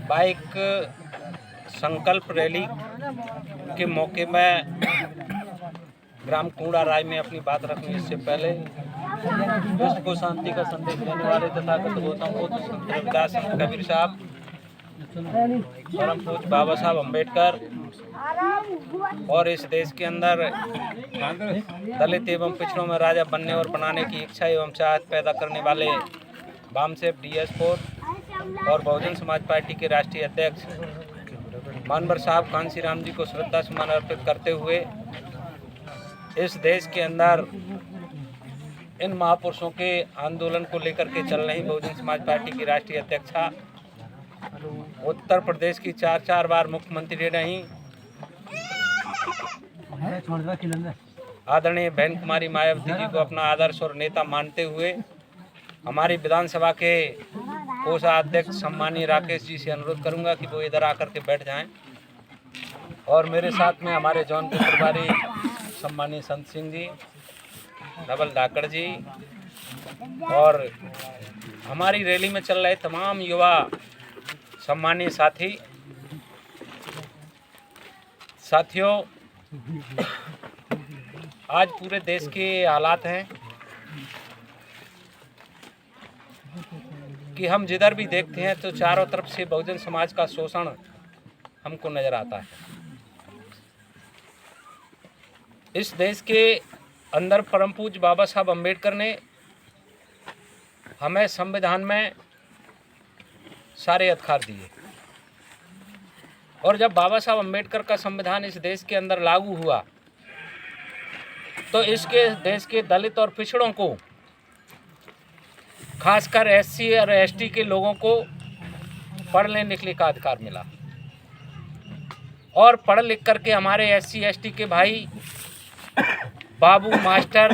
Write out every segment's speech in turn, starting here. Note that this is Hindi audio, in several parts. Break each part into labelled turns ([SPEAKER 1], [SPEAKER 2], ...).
[SPEAKER 1] बाइक संकल्प रैली के मौके में ग्राम कूड़ा राय में अपनी बात रखने से पहले विश्व को शांति का संदेश देने वाले तथागत गौतम बुद्ध रविदास कबीर साहब परम पूज्य बाबा साहब अम्बेडकर और इस देश के अंदर दलित एवं पिछड़ों में राजा बनने और बनाने की इच्छा एवं चाहत पैदा करने वाले वामसेफ DS4 और बहुजन समाज पार्टी के राष्ट्रीय अध्यक्ष मानवर साहब कांसी राम जी को श्रद्धा सुमन अर्पित करते हुए इस देश के अंदर इन महापुरुषों के आंदोलन को लेकर के चल रही बहुजन समाज पार्टी की राष्ट्रीय अध्यक्षा उत्तर प्रदेश की 4 बार मुख्यमंत्री रही आदरणीय बहन कुमारी मायावती जी को अपना आदर्श और नेता मानते हुए हमारी विधानसभा के कोषाध्यक्ष सम्मानीय राकेश जी से अनुरोध करूंगा कि वो इधर आकर के बैठ जाएं और मेरे साथ में हमारे जौनपुर प्रभारी सम्मानीय संत सिंह जी, डबल धाकड़ जी और हमारी रैली में चल रहे तमाम युवा सम्मानीय साथियों, आज पूरे देश के हालात हैं कि हम जिधर भी देखते हैं तो चारों तरफ से बहुजन समाज का शोषण हमको नजर आता है। इस देश के अंदर परम पूज्य बाबा साहब अम्बेडकर ने हमें संविधान में सारे अधिकार दिए और जब बाबा साहब अम्बेडकर का संविधान इस देश के अंदर लागू हुआ तो इसके देश के दलित और पिछड़ों को, खासकर SC और ST के लोगों को पढ़ने लिखने का अधिकार मिला और पढ़ लिख करके हमारे SC ST के भाई बाबू, मास्टर,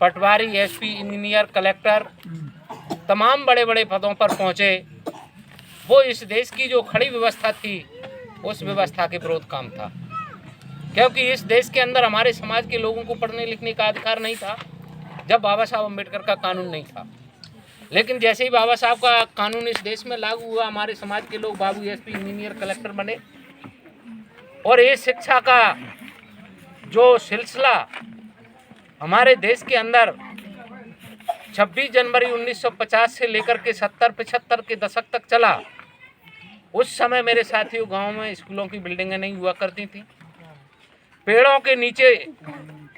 [SPEAKER 1] पटवारी, SP, इंजीनियर, कलेक्टर तमाम बड़े बड़े पदों पर पहुँचे। वो इस देश की जो खड़ी व्यवस्था थी उस व्यवस्था के विरोध काम था, क्योंकि इस देश के अंदर हमारे समाज के लोगों को पढ़ने लिखने का अधिकार नहीं था जब बाबा साहब अम्बेडकर का कानून नहीं था। लेकिन जैसे ही बाबा साहब का कानून इस देश में लागू हुआ, हमारे समाज के लोग बाबू, SP, इंजीनियर, कलेक्टर बने और ये शिक्षा का जो सिलसिला हमारे देश के अंदर 26 जनवरी 1950 से लेकर के 70-75 के दशक तक चला। उस समय मेरे साथियों गांव में स्कूलों की बिल्डिंगें नहीं हुआ करती थी, पेड़ों के नीचे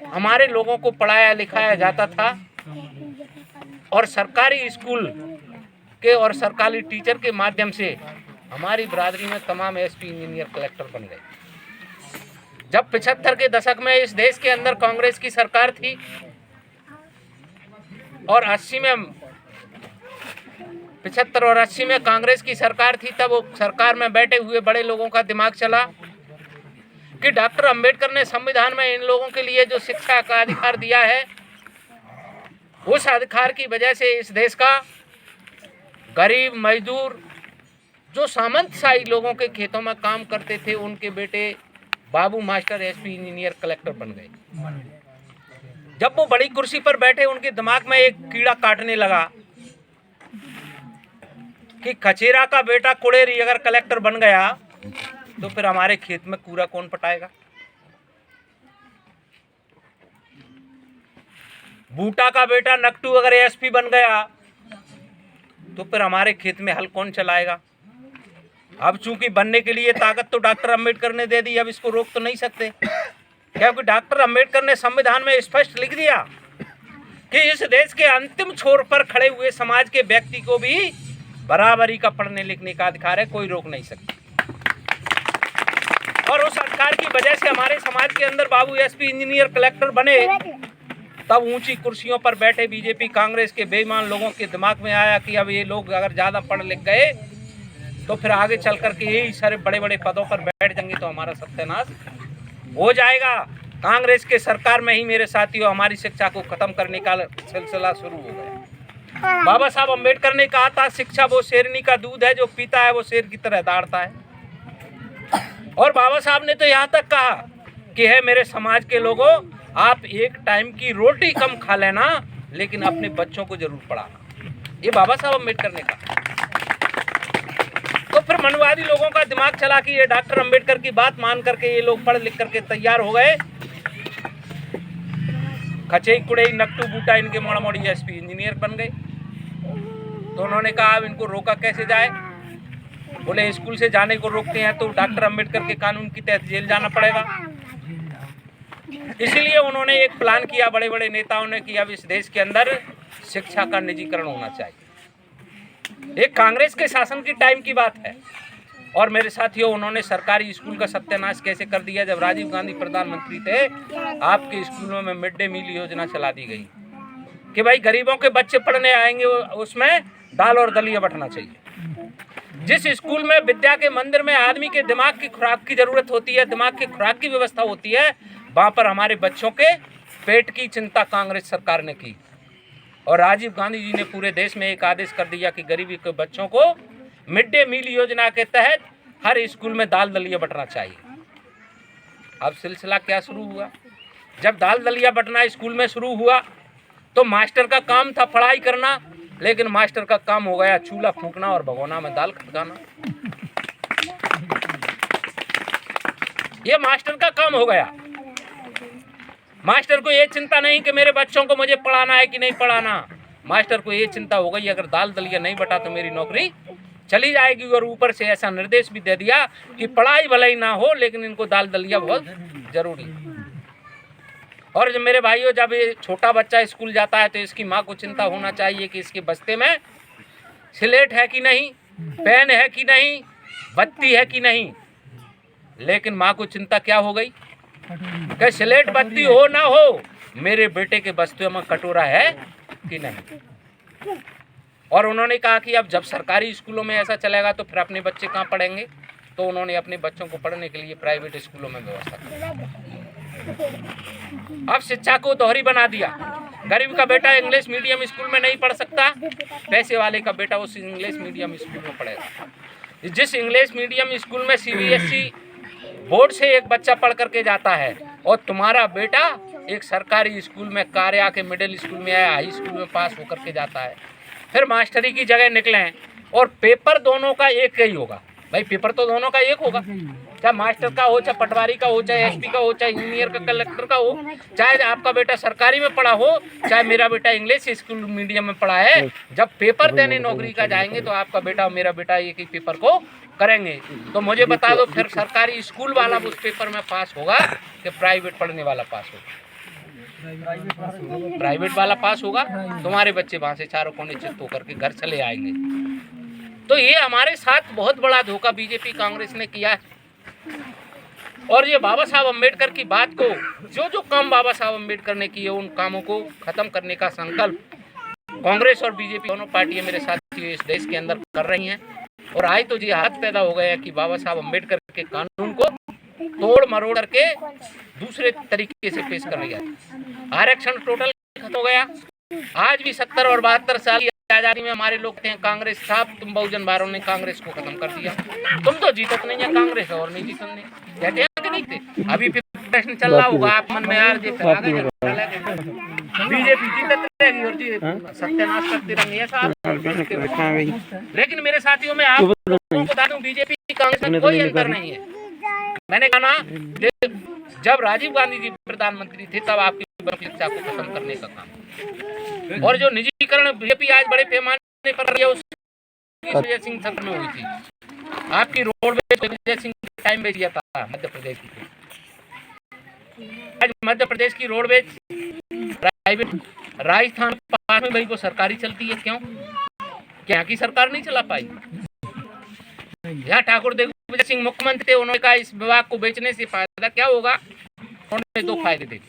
[SPEAKER 1] हमारे लोगों को पढ़ाया लिखाया जाता था और सरकारी स्कूल के और सरकारी टीचर के माध्यम से हमारी बिरादरी में तमाम SP, इंजीनियर, कलेक्टर बन गए। जब 75 के दशक में इस देश के अंदर कांग्रेस की सरकार थी और 75 और 80 में कांग्रेस की सरकार थी, तब वो सरकार में बैठे हुए बड़े लोगों का दिमाग चला कि डॉक्टर अंबेडकर ने संविधान में इन लोगों के लिए जो शिक्षा का अधिकार दिया है, उस अधिकार की वजह से इस देश का गरीब मजदूर जो सामंतशाही लोगों के खेतों में काम करते थे, उनके बेटे बाबू, मास्टर, SP, इंजीनियर, कलेक्टर बन गए। जब वो बड़ी कुर्सी पर बैठे उनके दिमाग में एक कीड़ा काटने लगा कि खचेरा का बेटा कुड़ेरी अगर कलेक्टर बन गया तो फिर हमारे खेत में कूड़ा कौन पटाएगा। बूटा का बेटा नकटू अगर SP बन गया तो फिर हमारे खेत में हल कौन चलाएगा। अब चूंकि बनने के लिए ताकत तो डॉक्टर अंबेडकर ने दे दी, अब इसको रोक तो नहीं सकते, क्योंकि डॉक्टर अंबेडकर ने संविधान में स्पष्ट लिख दिया कि इस देश के अंतिम छोर पर खड़े हुए समाज के व्यक्ति को भी बराबरी का पढ़ने लिखने का अधिकार है, कोई रोक नहीं सकता। और उस अधिकार की वजह से हमारे समाज के अंदर बाबू, SP, इंजीनियर, कलेक्टर बने। तब ऊंची कुर्सियों पर बैठे BJP कांग्रेस के बेईमान लोगों के दिमाग में आया कि अब ये लोग अगर ज़्यादा पढ़ लिख गए तो फिर आगे चल करके यही सारे बड़े बड़े पदों पर बैठ जाएंगे तो हमारा सत्यानाश हो जाएगा। कांग्रेस के सरकार में ही मेरे साथियों हमारी शिक्षा को खत्म करने का सिलसिला शुरू हो गया। बाबा साहब अम्बेडकर ने कहा था, शिक्षा वो शेरनी का दूध है, जो पीता है वो शेर की तरह दौड़ता है। और बाबा साहब ने तो यहाँ तक कहा कि है मेरे समाज के लोगों, आप एक टाइम की रोटी कम खा लेना लेकिन अपने बच्चों को जरूर पढ़ाना। ये बाबा साहब अम्बेडकर ने कहा। तो फिर मनवा राष्ट्रवादी लोगों का दिमाग चला कि ये डॉक्टर अंबेडकर की बात मान करके ये लोग पढ़ लिख करके तैयार हो गए। खचई कुड़ई नकटू बूटा इनके मोड़ा मोड़ी एसपी इंजीनियर बन गए। तो उन्होंने कहा अब इनको रोका कैसे जाए। बोले स्कूल से जाने को रोकते हैं तो डॉक्टर अंबेडकर के कानून के तहत जेल जाना पड़ेगा। इसीलिए उन्होंने एक प्लान किया, बड़े बड़े नेताओं ने, कि अब इस देश के अंदर शिक्षा का निजीकरण होना चाहिए। एक कांग्रेस के शासन की टाइम की बात है। और मेरे साथियों, उन्होंने सरकारी स्कूल का सत्यानाश कैसे कर दिया। जब राजीव गांधी प्रधानमंत्री थे, आपके स्कूलों में मिड डे मील योजना चला दी गई कि भाई गरीबों के बच्चे पढ़ने आएंगे, उसमें दाल और दलिया बंटना चाहिए। जिस स्कूल में विद्या के मंदिर में आदमी के दिमाग की खुराक की जरूरत होती है, दिमाग की खुराक की व्यवस्था होती है, वहां पर हमारे बच्चों के पेट की चिंता कांग्रेस सरकार ने की। और राजीव गांधी जी ने पूरे देश में एक आदेश कर दिया कि गरीबी के बच्चों को मिड डे मील योजना के तहत हर स्कूल में दाल दलिया बंटना चाहिए। अब सिलसिला क्या शुरू हुआ। जब दाल दलिया बंटना स्कूल में शुरू हुआ तो मास्टर का काम था पढ़ाई करना, लेकिन मास्टर का काम हो गया चूल्हा फूंकना और भगोना में दाल खटकाना। ये मास्टर का काम हो गया। मास्टर को ये चिंता नहीं कि मेरे बच्चों को मुझे पढ़ाना है कि नहीं पढ़ाना। मास्टर को ये चिंता हो गई अगर दाल दलिया नहीं बटा तो मेरी नौकरी चली जाएगी। और ऊपर से ऐसा निर्देश भी दे दिया कि पढ़ाई भलाई ना हो, लेकिन इनको दाल दलिया बहुत जरूरी। और जब मेरे भाइयों, जब ये छोटा बच्चा स्कूल जाता है तो इसकी माँ को चिंता होना चाहिए कि इसके बस्ते में स्लेट है कि नहीं, पेन है कि नहीं, बत्ती है कि नहीं। लेकिन माँ को चिंता क्या हो गई कि स्लेट बत्ती हो ना हो, मेरे बेटे के बस्ते में कटोरा है कि नहीं। और उन्होंने कहा कि अब जब सरकारी स्कूलों में ऐसा चलेगा तो फिर अपने बच्चे कहाँ पढ़ेंगे। तो उन्होंने अपने बच्चों को पढ़ने के लिए प्राइवेट स्कूलों में व्यवस्था की। अब शिक्षा को दोहरी बना दिया। गरीब का बेटा इंग्लिश मीडियम स्कूल में नहीं पढ़ सकता, पैसे वाले का बेटा उस इंग्लिश मीडियम स्कूल में पढ़ेगा। जिस इंग्लिश मीडियम स्कूल में CBSE बोर्ड से एक बच्चा पढ़ करके जाता है, और तुम्हारा बेटा एक सरकारी स्कूल में, कार्या के मिडिल स्कूल में या हाई स्कूल में पास होकर के जाता है, फिर मास्टरी की जगह निकले और पेपर दोनों का एक ही होगा। भाई पेपर तो दोनों का एक होगा, चाहे मास्टर का हो, चाहे पटवारी का हो, चाहे SP का हो, चाहे इंजीनियर का, कलेक्टर का हो, चाहे आपका बेटा सरकारी में पढ़ा हो, चाहे मेरा बेटा इंग्लिश स्कूल मीडियम में पढ़ा है। जब पेपर देने नौकरी का जाएंगे तो आपका बेटा और मेरा बेटा एक ही पेपर को करेंगे। तो मुझे बता दो फिर सरकारी स्कूल वाला उस पेपर में पास होगा कि प्राइवेट पढ़ने वाला पास होगा? प्राइवेट वाला पास होगा। तुम्हारे बच्चे वहां से चारों कोने चित होकर के घर चले आएंगे। तो ये हमारे साथ बहुत बड़ा धोखा बीजेपी कांग्रेस ने किया है। और ये बाबा साहब अम्बेडकर की बात को, जो काम बाबा साहब अम्बेडकर ने किए, उन कामों को खत्म करने का संकल्प कांग्रेस और बीजेपी दोनों पार्टियां मेरे साथ इस देश के अंदर कर रही हैं। और आज तो ये हाथ पैदा हो गया कि बाबा साहब अम्बेडकर के कानून को तोड़ मरोड़ करके दूसरे तरीके से पेश कर लिया। आरक्षण टोटल खत्म हो गया। आज भी 70 और 72 साल की आजादी में हमारे लोग थे कांग्रेस साहब, तुम बहुजन बारों ने कांग्रेस को खत्म कर दिया। तुम तो जीतत नहीं है कांग्रेस, और नहीं जीतने कहते हैं कि नहीं थे। अभी फिर प्रश्न चल रहा होगा आप मन में, यार बीजेपी जीतत रहेगी और जी सत्यानाश करती रहेंगे ऐसा। लेकिन मेरे साथियों में आप लोगों को बता दूं, बीजेपी कांग्रेस में कोई अंतर नहीं है। मैंने कहा ना, जब राजीव गांधी जी प्रधानमंत्री थे तब आपकी शिक्षा को खत्म करने का काम, और जो निजीकरण बीजेपी आज बड़े पैमाने पर रही है उसकी विजय सिंह सरकार में हुई थी। आपकी रोडवेज विजय सिंह टाइम में दिया था मध्य प्रदेश की। आज मध्य प्रदेश की रोडवेज प्राइवेट, राजस्थान पास में भाई वो सरकारी चलती है। क्यों? क्या यहाँ की सरकार नहीं चला पाई? यहाँ ठाकुर दिग्विजय सिंह मुख्यमंत्री थे, उन्होंने कहा इस विभाग को बेचने से फायदा क्या होगा। उन्होंने 2 फायदे थे।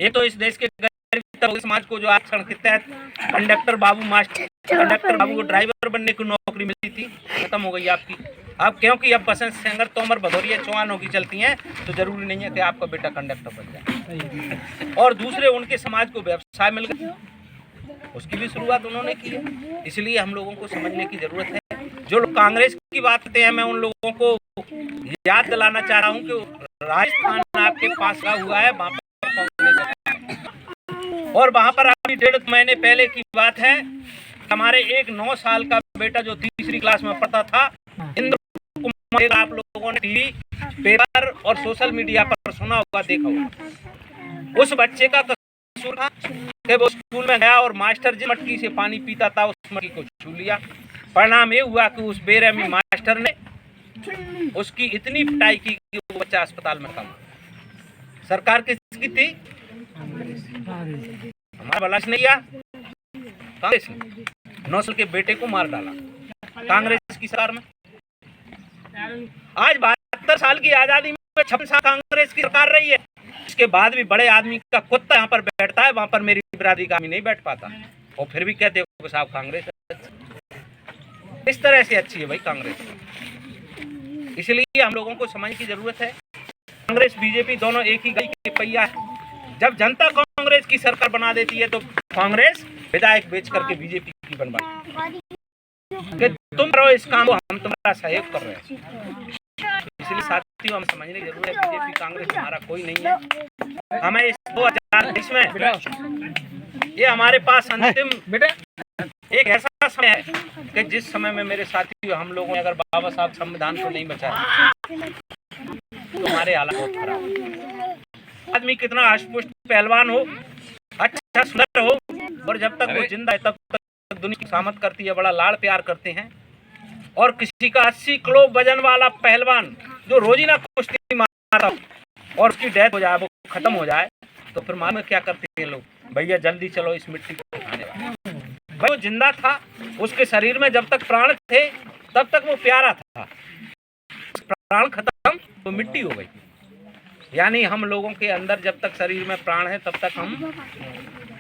[SPEAKER 1] एक तो इस देश के गरीब समाज को जो आरक्षण के तहत कंडक्टर बाबू को ड्राइवर बनने की नौकरी मिलती थी, खत्म हो गई आपकी। अब क्योंकि अब बसंत सेंगर, तोमर, भदौरिया, चौहानों की चलती हैं, तो जरूरी नहीं है कि आपका बेटा कंडक्टर बन जाए। और दूसरे उनके समाज को व्यवसाय मिल गया, उसकी भी शुरुआत उन्होंने की है। इसलिए हम लोगों को समझने की जरूरत है। जो लोग कांग्रेस की बात करते हैं, मैं उन लोगों को याद दिलाना चाह रहा हूँ कि राजस्थान आपके पास हुआ है, वहाँ पर कांग्रेस, और वहाँ पर अभी 1.5 महीने पहले की बात है, हमारे एक 9 साल का बेटा जो 3री क्लास में पढ़ता था, इंद्र कुमार, आप लोगों ने टीवी, पेपर और सोशल मीडिया पर सुना होगा, देखा होगा। उस बच्चे का कसूर था कि वो स्कूल में गया और मास्टर जिस मटकी से पानी पीता था उस मटकी को छू लिया। परिणाम ये हुआ कि उस बेरहमी मास्टर ने उसकी इतनी पिटाई की कि वो बच्चा अस्पताल में कमा। सरकार किसकी थी? हमारा भला नहीं किया, कांग्रेस ने 9 साल के बेटे को मार डाला कांग्रेस की सरकार में। आज 72 साल की आजादी में 56 साल कांग्रेस की सरकार रही है। इसके बाद भी बड़े आदमी का कुत्ता यहाँ पर बैठता है, वहां पर मेरी बिरादरी का आदमी नहीं बैठ पाता, और फिर भी कहते हो साहब कांग्रेस इस तरह से अच्छी है भाई कांग्रेस। इसलिए हम लोगों को समझने की जरूरत है, कांग्रेस बीजेपी दोनों एक ही गाड़ी के पहिया है। जब जनता कांग्रेस की सरकार बना देती है तो कांग्रेस विधायक बेच करके बीजेपी की बनवाती कि तुम करो इस काम को, हम तुम्हारा सहयोग कर रहे हैं। इसलिए साथियों, हम समझने की जरूरत है, बीजेपी कांग्रेस हमारा कोई नहीं है। हमें इस 2020 में ये हमारे पास अंतिम एक ऐसा समय है कि जिस समय में मेरे साथियों हम लोगों ने अगर बाबा साहब संविधान को नहीं बचाया तो हमारे हालात बहुत खराब। आदमी कितना अष्टपुष्ट पहलवान हो, अच्छा सुंदर हो, और जब तक वो जिंदा है तब तक दुनिया की सामत करती है, बड़ा लाड़ प्यार करते हैं। और किसी का 80 किलो वजन वाला पहलवान जो रोजीना कुश्ती मारता और उसकी डेथ हो जाए, वो खत्म हो जाए, तो फिर मालूम क्या करते हैं लोग, भैया जल्दी चलो इस मिट्टी को उठाने वाले। भाई वो जिंदा था, उसके शरीर में जब तक प्राण थे तब तक वो प्यारा था, प्राण खत्म तो मिट्टी हो गई। यानी हम लोगों के अंदर जब तक शरीर में प्राण है तब तक हम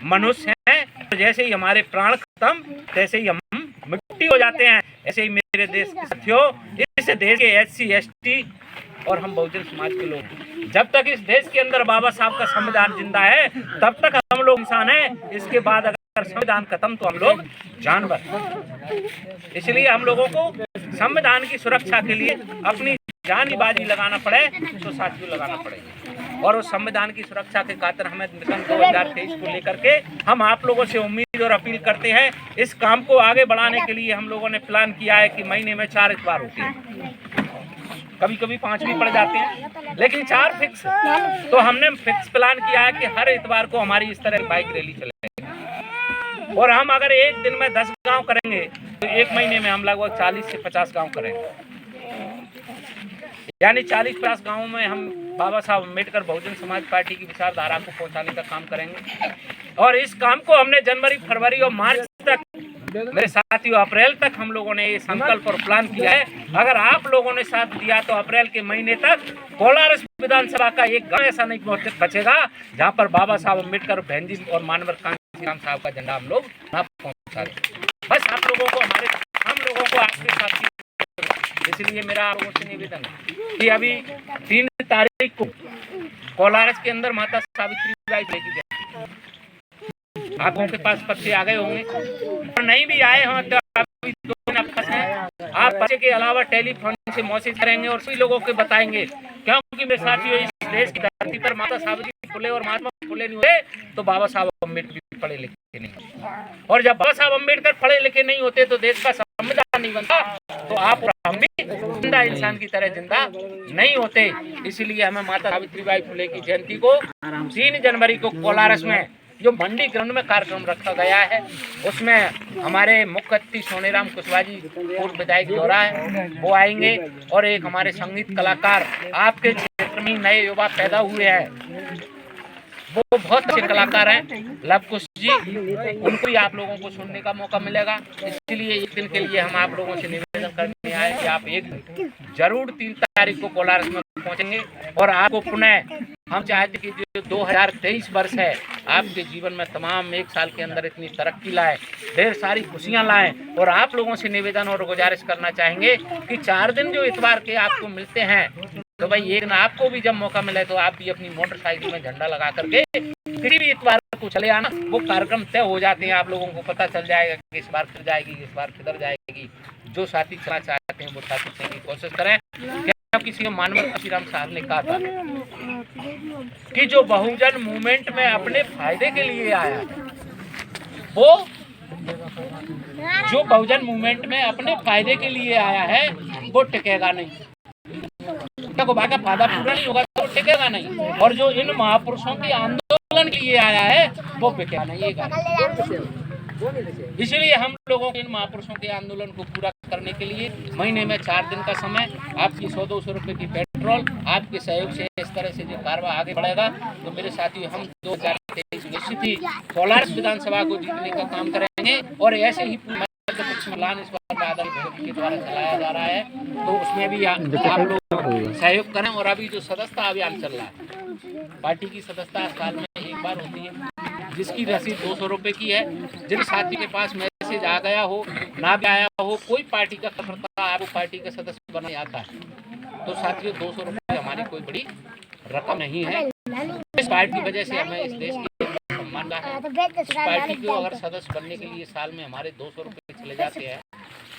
[SPEAKER 1] मनुष्य हैं। तो जैसे ही हमारे प्राण खत्म तैसे ही हम मिट्टी हो जाते हैं। ऐसे ही मेरे देश के साथियों, इस देश के SC ST और हम बहुजन समाज के लोग, जब तक इस देश के अंदर बाबा साहब का संविधान जिंदा है तब तक हम लोग इंसान हैं। इसके बाद अगर संविधान खत्म तो हम लोग जानवर। इसलिए हम लोगों को संविधान की सुरक्षा के लिए अपनी जानी बाजी लगाना पड़े तो साथियों लगाना पड़ेगा। और उस संविधान की सुरक्षा के खातिर हमें मिशन 2023 को लेकर के हम आप लोगों से उम्मीद और अपील करते हैं। इस काम को आगे बढ़ाने के लिए हम लोगों ने प्लान किया है कि महीने में 4 इतवार होते हैं, कभी कभी 5 भी पड़ जाते हैं, लेकिन 4 फिक्स। तो हमने फिक्स प्लान किया है कि हर इतवार को हमारी इस तरह की बाइक रैली चलेगी। और हम अगर एक दिन में 10 गांव करेंगे तो एक महीने में हम लगभग 40 से 50 गांव करेंगे। यानी 40-50 गांवों में हम बाबा साहब अम्बेडकर बहुजन समाज पार्टी की विचारधारा को पहुंचाने का काम करेंगे। और इस काम को हमने जनवरी, फरवरी और मार्च तक, मेरे साथियों अप्रैल तक हम लोगों ने ये संकल्प और प्लान किया है। अगर आप लोगों ने साथ दिया तो अप्रैल के महीने तक कोलारस विधानसभा का एक गांव ऐसा नहीं बचेगा जहां पर बाबा साहब अम्बेडकर, बहन जी और मानवर कांशीराम साहब का झंडा हम लोग ना पहुंचा दें। बस आप लोगों को हम लोगों को आपके साथ, इसलिए मेरा आप लोगों से निवेदन है कि अभी 3 तारीख को कोलारस के अंदर माता सावित्री बाई लेके जाएगी। आप लोगों के पास पर्चे आ गए होंगे, और नहीं भी आए हों तो अभी 2 दिन आपस में आप पर्चे के अलावा टेलीफोन से मैसेज करेंगे और सभी लोगों को बताएंगे। क्योंकि मेरे साथियों, इस देश की धरती पर माता सावित्री फुले और महात्मा फुले नहीं हुए तो बाबा साहब अम्बेडकर पढ़े लिखे नहीं। और जब बाबा साहब अम्बेडकर पढ़े लिखे नहीं होते तो देश का संविधान नहीं बनता, तो आप और हम भी जिंदा इंसान की तरह जिंदा नहीं होते। इसलिए हमें माता सावित्रीबाई फुले की जयंती को 3 जनवरी को कोलारस में जो मंडी ग्राउंड में कार्यक्रम रखा गया है, उसमें हमारे मुख्य अतिथि सोनेराम कुशवाहा जी पूर्व विधायक जोरा है, वो आएंगे। और एक हमारे संगीत कलाकार आपके क्षेत्र में नए युवा पैदा हुए हैं, वो बहुत अच्छे कलाकार हैं, लव कुश जी, उनको भी आप लोगों को सुनने का मौका मिलेगा। इसलिए एक दिन के लिए हम आप लोगों से निवेदन करने आए कि आप एक जरूर 3 तारीख को कोलारस में पहुंचेंगे। और आपको पुनः हम चाहते कि जो 2023 वर्ष है आपके जीवन में तमाम 1 साल के अंदर इतनी तरक्की लाए, ढेर सारी खुशियां लाएं। और आप लोगों से निवेदन और गुजारिश करना चाहेंगे कि 4 दिन जो इतवार के आपको मिलते हैं, तो भाई एक दिन आपको भी जब मौका मिले तो आप भी अपनी मोटरसाइकिल में झंडा लगा करके किसी भी इतवार को चले आना। वो कार्यक्रम तय हो जाते हैं, आप लोगों को पता चल जाएगा कि इस बार किधर जाएगी, इस बार किधर जाएगी। जो साथी चलना चाहते हैं वो साथी चलने की कोशिश करें। किसी मानवर काशीराम साहब ने कहा था कि जो बहुजन मूवमेंट में अपने फायदे के लिए आया, वो जो बहुजन मूवमेंट में अपने फायदे के लिए आया है वो टिकेगा नहीं। को बाका फायदा पूरा नहीं होगा तो टिकेगा नहीं। और जो इन महापुरुषों के आंदोलन के लिए आया है वो बिकेगा नहीं। इसलिए हम लोगों के इन महापुरुषों के आंदोलन को पूरा करने के लिए महीने में 4 दिन का समय, आपकी 100-200 रुपए की पेट्रोल, आपके सहयोग से इस तरह से जो कार्रवाई आगे बढ़ेगा तो मेरे साथियों हम 2023 निश्चित ही कोलार विधानसभा को जीतने का काम करेंगे। और ऐसे ही मिलान इस बार बादल के द्वारा चलाया जा रहा है तो उसमें भी आप लोग सहयोग करें। और अभी जो सदस्यता अभियान चल रहा है, पार्टी की सदस्यता साल में एक बार होती है, जिसकी रसीद 200 रुपए की है। जिन साथी के पास मैसेज आ गया हो ना भी आया हो, कोई पार्टी का कार्यकर्ता आपको पार्टी का सदस्य बना जाता है तो साथियों 200 रुपए हमारी कोई बड़ी रकम नहीं है। इस पार्टी की वजह से हमें इस देश की सम्मान का है। इस पार्टी को अगर सदस्य बनने के लिए साल में हमारे 200 रुपए चले जाते हैं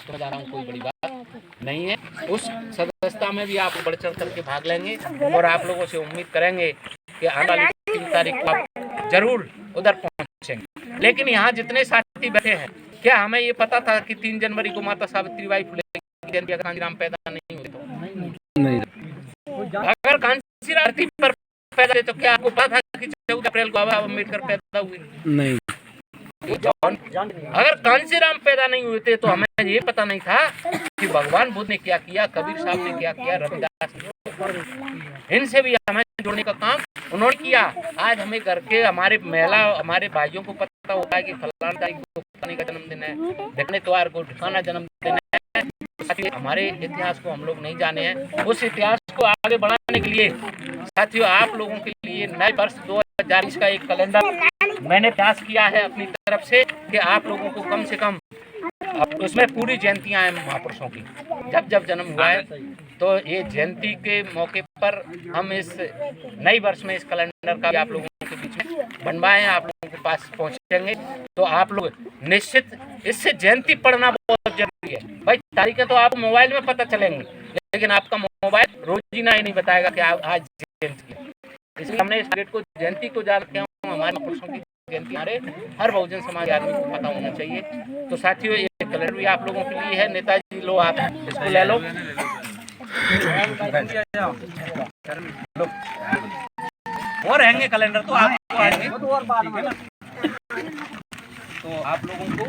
[SPEAKER 1] तो मैं जा रहा हूँ कोई बड़ी बात नहीं है। उस सदस्यता में भी आप बढ़ चढ़ करके भाग लेंगे और आप लोगों से उम्मीद करेंगे कि आने वाली 3 तारीख को आप जरूर उधर पहुंचेंगे। लेकिन यहाँ जितने साथी बैठे हैं, क्या हमें ये पता था कि 3 जनवरी को माता सावित्रीबाई फुले की जयंती अगर कांशीराम पैदा नहीं हुए तो नहीं। अगर कांशीराम धरती पर पैदा हुए तो क्या आपको पता था कि 14 अप्रैल को बाबा अम्बेडकर पैदा हुए? नहीं। अगर कांशीराम पैदा नहीं हुए थे तो हमें ये पता नहीं था कि भगवान बुद्ध ने क्या किया, कबीर साहब ने क्या किया, रविदास ने। इनसे भी हमें जोड़ने का काम उन्होंने किया। आज हमें घर के हमारे महिला हमारे भाइयों को पता होता है कि फलाना तारीख को फलाने का जन्मदिन है, ढकने त्योहार को ढकाना जन्मदिन है। हमारे इतिहास को हम लोग नहीं जाने हैं। उस इतिहास को आगे बढ़ाने के लिए साथियों आप लोगों के लिए नए वर्ष 2020 का एक कैलेंडर मैंने प्रयास किया है अपनी तरफ से कि आप लोगों को कम से कम उसमें पूरी जयंतियां हैं महापुरुषों की, जब जब जन्म हुआ है तो ये जयंती के मौके पर हम इस नई वर्ष में इस कैलेंडर का आप लोगों के बीच में बनवाए हैं, आप लोगों के पास पहुंचेंगे तो आप लोग निश्चित इससे जयंती पढ़ना बहुत जरूरी है। भाई तारीखें तो आपको मोबाइल में पता चलेंगी लेकिन आपका मोबाइल रोजीना ही नहीं बताएगा कि आज जयंती है। इसलिए हमने इस डेट को जयंती को याद रखे हूँ। हमारे पुरुषों की जयंती हमारे हर बहुजन समाज आदमी को पता होना चाहिए। तो साथियों ये कैलेंडर भी आप लोगों के लिए है। नेताजी लो, आप इसको ले लो। और रहेंगे कैलेंडर तो आपको आएंगे तो आप लोगों को